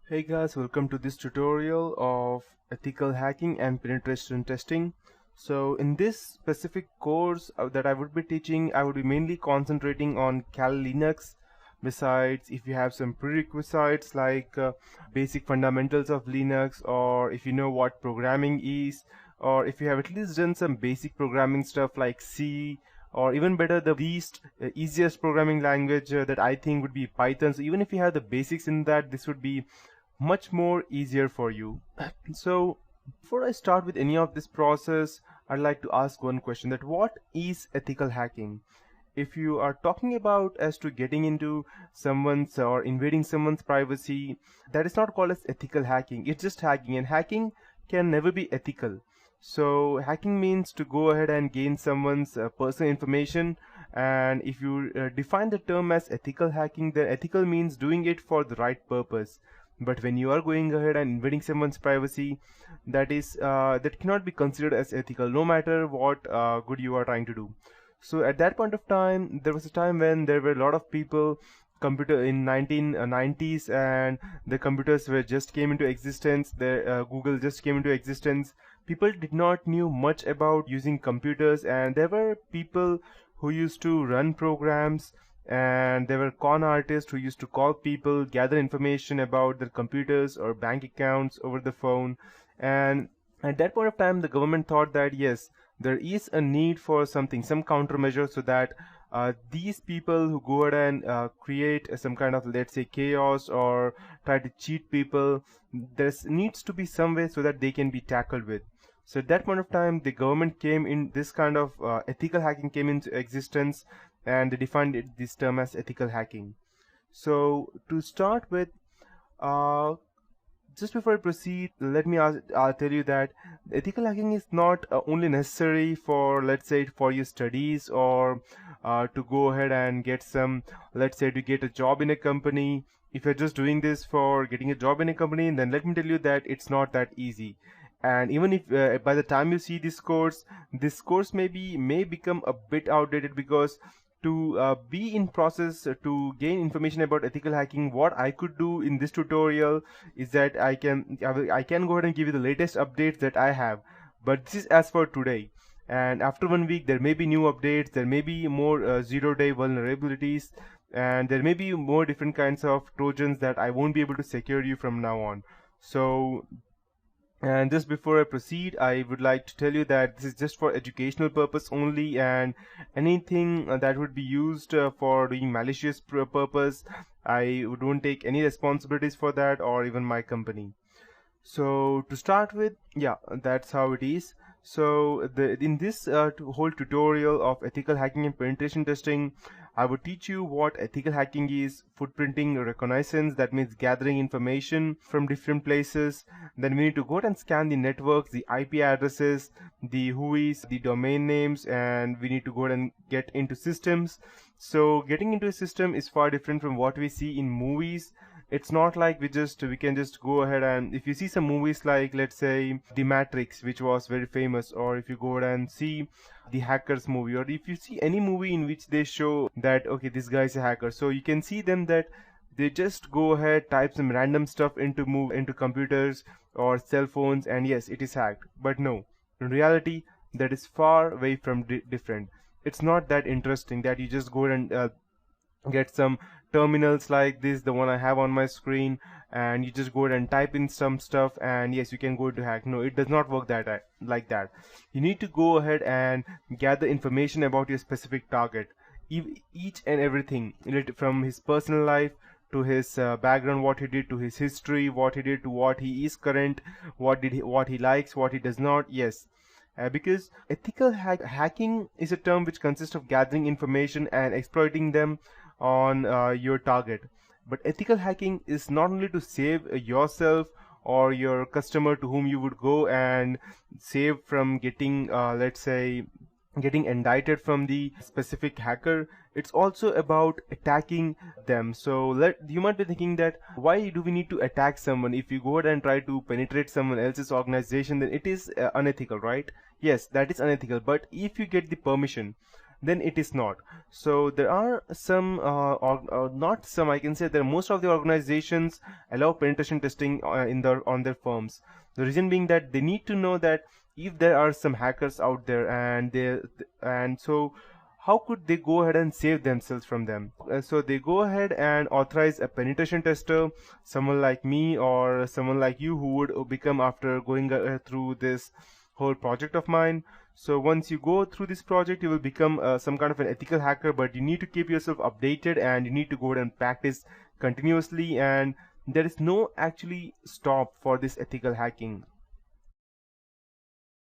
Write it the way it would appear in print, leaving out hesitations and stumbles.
Hey guys, welcome to this tutorial of ethical hacking and penetration testing. So in this specific course that I would be teaching, I would be mainly concentrating on Kali Linux. Besides, if you have some prerequisites like basic fundamentals of Linux, or if you know what programming is, or if you have at least done some basic programming stuff like C, or even better, the least easiest programming language that I think would be Python. So even if you have the basics in that, this would be much more easier for you. So before I start with any of this process, I'd like to ask one question: that what is ethical hacking? If you are talking about as to getting into someone's or invading someone's privacy, that is not called as ethical hacking. It's just hacking, and hacking can never be ethical. So hacking means to go ahead and gain someone's personal information, and if you define the term as ethical hacking, then ethical means doing it for the right purpose. But when you are going ahead and invading someone's privacy, that cannot be considered as ethical, no matter what good you are trying to do. So at that point of time, there was a time when there were a lot of people computer in 1990s, and the computers were just came into existence. The Google just came into existence. People did not knew much about using computers, and there were people who used to run programs, and there were con artists who used to call people, gather information about their computers or bank accounts over the phone. And at that point of time, the government thought that yes, there is a need for something, some countermeasure, so that these people who go ahead and create some kind of, let's say, chaos or try to cheat people, there needs to be some way so that they can be tackled with. So at that point of time, the government came in, this kind of ethical hacking came into existence, and they defined this term as ethical hacking. So to start with, uh, just before I proceed, let me tell you that ethical hacking is not only necessary for, let's say, for your studies, or to go ahead and get some, let's say, to get a job in a company. If you're just doing this for getting a job in a company, then let me tell you that it's not that easy. And even if by the time you see this course may become a bit outdated, because to be in process to gain information about ethical hacking, what I could do in this tutorial is that I can go ahead and give you the latest updates that I have, but this is as for today. And after 1 week, there may be new updates, there may be more zero-day vulnerabilities, and there may be more different kinds of trojans that I won't be able to secure you from now on. So, and just before I proceed, I would like to tell you that this is just for educational purpose only, and anything that would be used for doing malicious purpose, I don't take any responsibilities for that, or even my company. So to start with, yeah, that's how it is. So in this whole tutorial of ethical hacking and penetration testing, I would teach you what ethical hacking is, footprinting reconnaissance, that means gathering information from different places. Then we need to go out and scan the networks, the IP addresses, the WHOIS, the domain names, and we need to go out and get into systems. So getting into a system is far different from what we see in movies. It's not like we can just go ahead, and if you see some movies like, let's say, The Matrix, which was very famous, or if you go ahead and see the Hackers movie, or if you see any movie in which they show that okay, this guy is a hacker, so you can see them that they just go ahead, type some random stuff into computers or cell phones, and yes, it is hacked. But no, in reality, that is far away from different. It's not that interesting that you just go and get some terminals like this, the one I have on my screen, and you just go ahead and type in some stuff, and yes, you can go to hack. No, it does not work like that. You need to go ahead and gather information about your specific target, each and everything related, from his personal life to his background, what he did, to his history, what he did, to what he is current, what he likes, what he does not. Yes, because ethical hacking is a term which consists of gathering information and exploiting them on your target. But ethical hacking is not only to save yourself or your customer to whom you would go and save from getting, let's say, getting indicted from the specific hacker. It's also about attacking them. So you might be thinking that why do we need to attack someone? If you go ahead and try to penetrate someone else's organization, then it is unethical, right? Yes, that is unethical. But if you get the permission, then it is not. So there are some not some, I can say that most of the organizations allow penetration testing in their on their firms. The reason being that they need to know that if there are some hackers out there, and so how could they go ahead and save themselves from them? So they go ahead and authorize a penetration tester, someone like me or someone like you who would become after going through this whole project of mine. So once you go through this project, you will become some kind of an ethical hacker, but you need to keep yourself updated and you need to go ahead and practice continuously, and there is no actually stop for this ethical hacking.